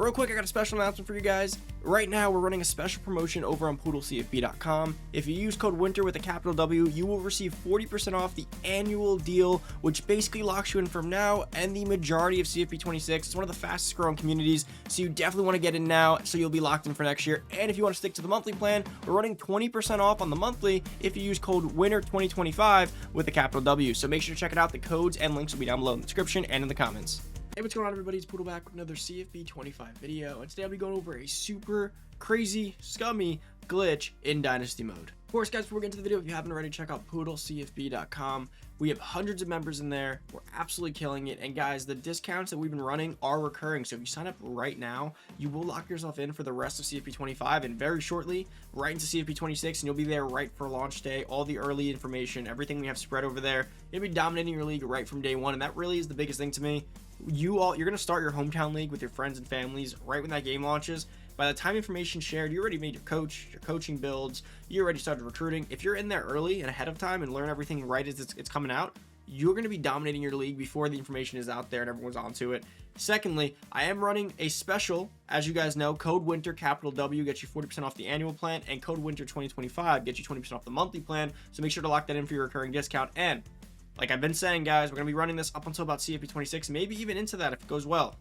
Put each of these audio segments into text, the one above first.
real quick, I got a special announcement for you guys. Right now, we're running a special promotion over on poodlecfb.com. If you use code WINTER with a capital W, you will receive 40% off the annual deal, which basically locks you in from now and the majority of CFP 26. It's one of the fastest growing communities, so you definitely want to get in now so you'll be locked in for next year. And if you want to stick to the monthly plan, we're running 20% off on the monthly if you use code WINTER2025 with a capital W. So make sure to check it out. The codes and links will be down below in the description and in the comments. Hey, what's going on, everybody? It's Poodle back with another CFP 25 video, and today I'll be going over a super crazy scummy glitch in Dynasty mode. Of course, guys, before we get into the video, if you haven't already, check out poodlecfb.com. We have hundreds of members in there. We're absolutely killing it. And guys, the discounts that we've been running are recurring. So if you sign up right now, you will lock yourself in for the rest of CFP 25 and very shortly right into CFP 26, and you'll be there right for launch day. All the early information, everything we have spread over there. You'll be dominating your league right from day one, and that really is the biggest thing to me. You're going to start your hometown league with your friends and families right when that game launches. By the time information shared, you already made your coach, your coaching builds, you already started recruiting. If you're in there early and ahead of time and learn everything right as it's coming out, you're going to be dominating your league before the information is out there and everyone's onto it. Secondly, I am running a special, as you guys know. Code WINTER, capital W, gets you 40% off the annual plan, and code WINTER 2025 gets you 20% off the monthly plan. So make sure to lock that in for your recurring discount. And like I've been saying, guys, we're going to be running this up until about CFP 26, maybe even into that if it goes well.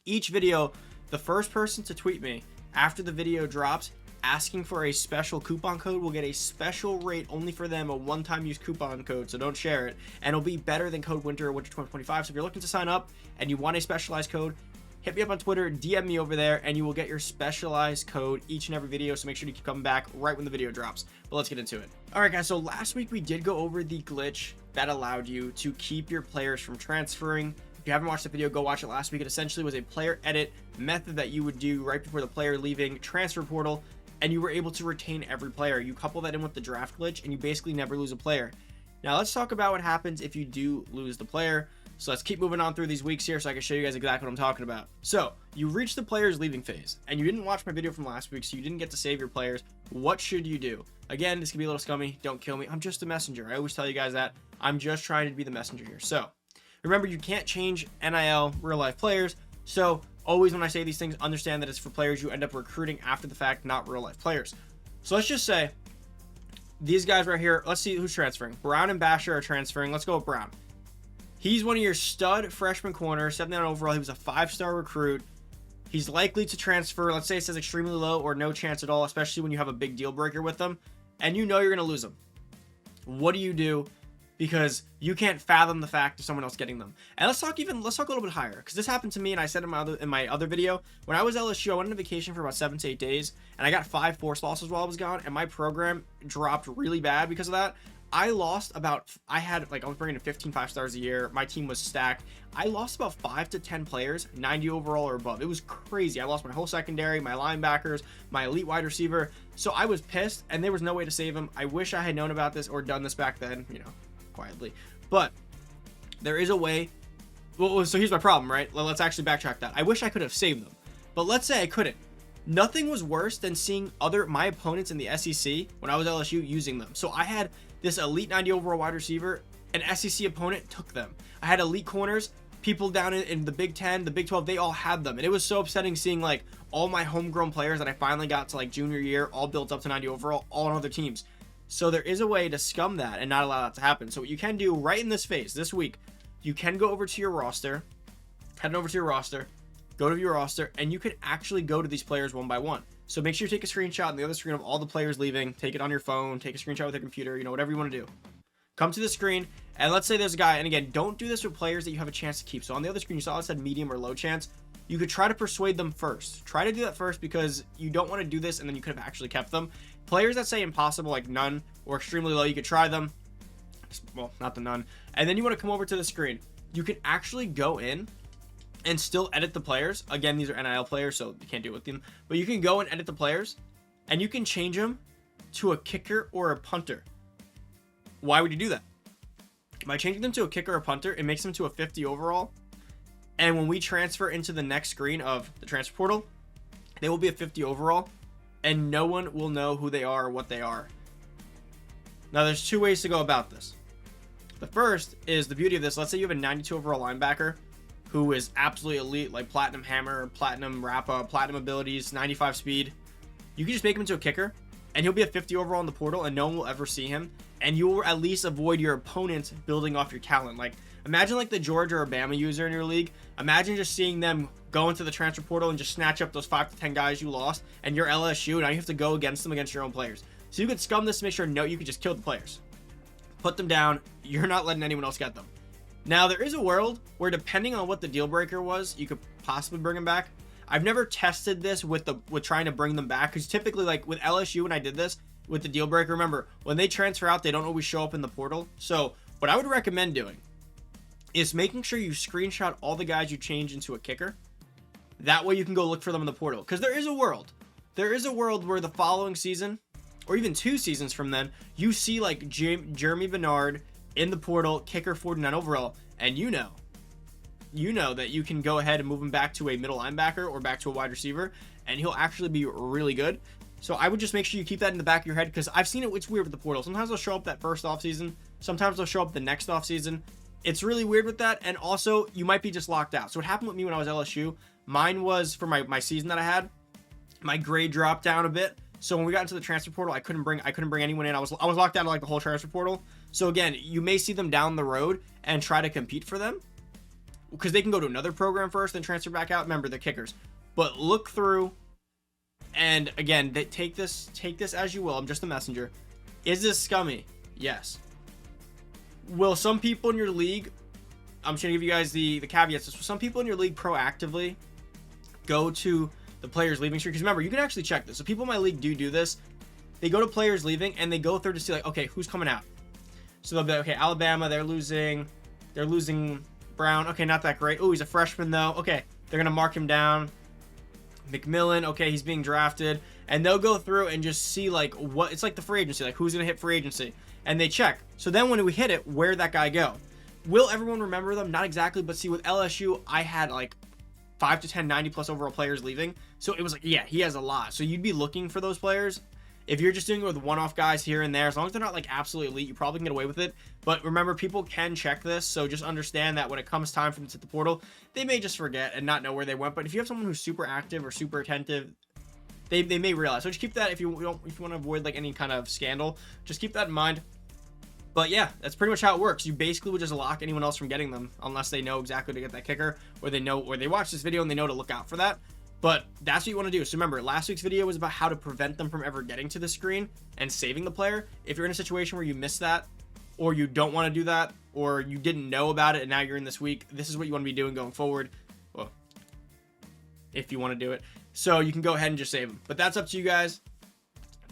Each video, the first person to tweet me after the video drops asking for a special coupon code will get a special rate only for them, a one-time use coupon code, so don't share it. And it'll be better than code WINTER or WINTER 2025. So if you're looking to sign up and you want a specialized code, hit me up on Twitter, DM me over there, and you will get your specialized code each and every video. So make sure to keep coming back right when the video drops. But let's get into it. All right, guys, so last week we did go over the glitch that allowed you to keep your players from transferring. If you haven't watched the video, go watch it last week. It essentially was a player edit method that you would do right before the player leaving transfer portal, and you were able to retain every player. You couple that in with the draft glitch, and you basically never lose a player. Now let's talk about what happens if you do lose the player. So let's keep moving on through these weeks here so I can show you guys exactly what I'm talking about. So you reach the player's leaving phase, and you didn't watch my video from last week, so you didn't get to save your players. What should you do? Again, this can be a little scummy. Don't kill me. I'm just a messenger. I always tell you guys that. I'm just trying to be the messenger here. So remember, you can't change NIL real life players. So always when I say these things, understand that it's for players you end up recruiting after the fact, not real life players. So let's just say these guys right here, let's see who's transferring. Brown and Basher are transferring. Let's go with Brown. He's one of your stud freshman corners, 79 overall. He was a 5-star recruit. He's likely to transfer. Let's say it says extremely low or no chance at all, especially when you have a big deal breaker with them and you know you're going to lose them. What do you do? Because you can't fathom the fact of someone else getting them. And let's talk a little bit higher, because this happened to me, and I said in my other video, when I was LSU, I went on vacation for about 7 to 8 days, and I got 5 force losses while I was gone, and my program dropped really bad because of that. I lost I was bringing in 15 5-stars a year. My team was stacked. I lost about 5 to 10 players, 90 overall or above. It was crazy. I lost my whole secondary, my linebackers, my elite wide receiver. So I was pissed, and there was no way to save them. I wish I had known about this or done this back then, quietly. But there is a way. Well, so here's my problem, right? Let's actually backtrack that. I wish I could have saved them, but let's say I couldn't. Nothing was worse than seeing my opponents in the SEC when I was LSU using them. So I had this elite 90 overall wide receiver, an SEC opponent took them. I had elite corners, people down in the Big 10, the Big 12, they all had them. And it was so upsetting seeing like all my homegrown players that I finally got to like junior year, all built up to 90 overall, all on other teams. So there is a way to scum that and not allow that to happen. So what you can do right in this phase, this week, you can go over to your roster, head over to your roster, go to your roster, and you can actually go to these players one by one. So make sure you take a screenshot on the other screen of all the players leaving, take it on your phone, take a screenshot with your computer, whatever you want to do. Come to the screen, and let's say there's a guy, and again, don't do this with players that you have a chance to keep. So on the other screen, you saw it said medium or low chance. You could try to persuade them first. Try to do that first, because you don't want to do this and then you could have actually kept them. Players that say impossible, like none or extremely low, you could try them. Well, not the none. And then you want to come over to the screen. You can actually go in and still edit the players. Again, these are NIL players, so you can't do it with them. But you can go and edit the players, and you can change them to a kicker or a punter. Why would you do that? By changing them to a kicker or punter, it makes them to a 50 overall. And when we transfer into the next screen of the transfer portal, they will be a 50 overall, and no one will know who they are or what they are. Now, there's 2 ways to go about this. The first is the beauty of this. Let's say you have a 92 overall linebacker who is absolutely elite, like platinum hammer, platinum rappa, platinum abilities, 95 speed. You can just make him into a kicker, and he'll be a 50 overall in the portal, and no one will ever see him. And you will at least avoid your opponents building off your talent. Like, imagine like the Georgia or Bama user in your league. Imagine just seeing them go into the transfer portal and just snatch up those 5 to 10 guys you lost, and you're LSU, now you have to go against them against your own players. So you could scum this to make sure no, you could just kill the players. Put them down. You're not letting anyone else get them. Now, there is a world where, depending on what the deal breaker was, you could possibly bring them back. I've never tested this with trying to bring them back, because typically, like with LSU, when I did this with the deal breaker, remember, when they transfer out, they don't always show up in the portal. So what I would recommend doing is making sure you screenshot all the guys you change into a kicker. That way you can go look for them in the portal, because there is a world where the following season, or even 2 seasons from then, you see like Jeremy Bernard in the portal, kicker 49 overall, and you know that you can go ahead and move him back to a middle linebacker or back to a wide receiver, and he'll actually be really good. So I would just make sure you keep that in the back of your head, because I've seen it. It's weird with the portal. Sometimes they'll show up that first offseason. Sometimes they'll show up the next offseason. It's really weird with that, and also you might be just locked out. So what happened with me when I was LSU, mine was for my season that I had, my grade dropped down a bit. So when we got into the transfer portal, I couldn't bring anyone in. I was locked out of like the whole transfer portal. So again, you may see them down the road and try to compete for them, because they can go to another program first, then transfer back out. Remember, they're kickers. But look through, and again, take this as you will. I'm just a messenger. Is this scummy? Yes. Will some people in your league, I'm just gonna give you guys the caveats. So some people in your league proactively go to the players leaving streak? Because remember, you can actually check this. So people in my league do this. They go to players leaving, and they go through to see like, okay, who's coming out. So they'll be like, okay, Alabama, they're losing Brown. Okay, not that great. Oh, he's a freshman though. Okay, they're gonna mark him down. McMillan, okay, he's being drafted, and they'll go through and just see like what it's like the free agency, like who's gonna hit free agency, and they check. So then when we hit it, where'd that guy go? Will everyone remember them? Not exactly, but see, with LSU, I had like 5 to 10 90 plus overall players leaving, so it was like, yeah, he has a lot. So you'd be looking for those players. If you're just doing it with one-off guys here and there, as long as they're not like absolutely elite, you probably can get away with it. But remember, people can check this, so just understand that when it comes time for them to hit the portal, they may just forget and not know where they went. But if you have someone who's super active or super attentive, they may realize. So just keep that if you want to avoid like any kind of scandal. Just keep that in mind. But yeah, that's pretty much how it works. You basically would just lock anyone else from getting them unless they know exactly to get that kicker, or they know, or they watch this video and they know to look out for that. But that's what you want to do. So remember, last week's video was about how to prevent them from ever getting to the screen and saving the player. If you're in a situation where you missed that, or you don't want to do that, or you didn't know about it and now you're in this week, this is what you want to be doing going forward. Well, if you want to do it. So you can go ahead and just save them. But that's up to you guys.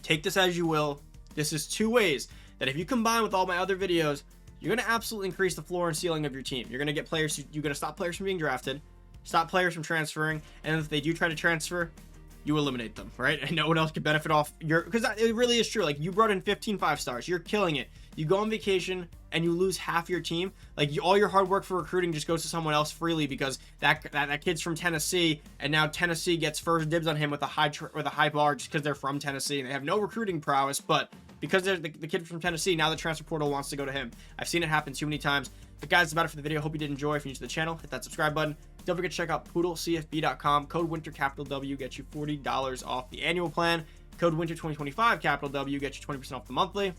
Take this as you will. This is 2 ways that if you combine with all my other videos, you're going to absolutely increase the floor and ceiling of your team. You're going to get players, you're going to stop players from being drafted, stop players from transferring, and if they do try to transfer, you eliminate them, right? And no one else can benefit off your, because it really is true. Like, you brought in 15 5-stars, you're killing it. You go on vacation and you lose half your team. Like, all your hard work for recruiting just goes to someone else freely because that kid's from Tennessee, and now Tennessee gets first dibs on him with a high bar just because they're from Tennessee and they have no recruiting prowess, but because they're the kid from Tennessee, now the transfer portal wants to go to him. I've seen it happen too many times. But guys, that's about it for the video. Hope you did enjoy. If you're new to the channel, hit that subscribe button. Don't forget to check out poodlecfb.com. Code winter capital W gets you $40 off the annual plan. Code winter 2025 capital W gets you 20% off the monthly.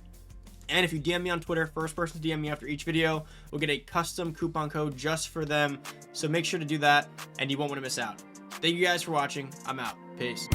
And if you DM me on Twitter, first person to DM me after each video will get a custom coupon code just for them. So make sure to do that, and you won't want to miss out. Thank you guys for watching. I'm out. Peace.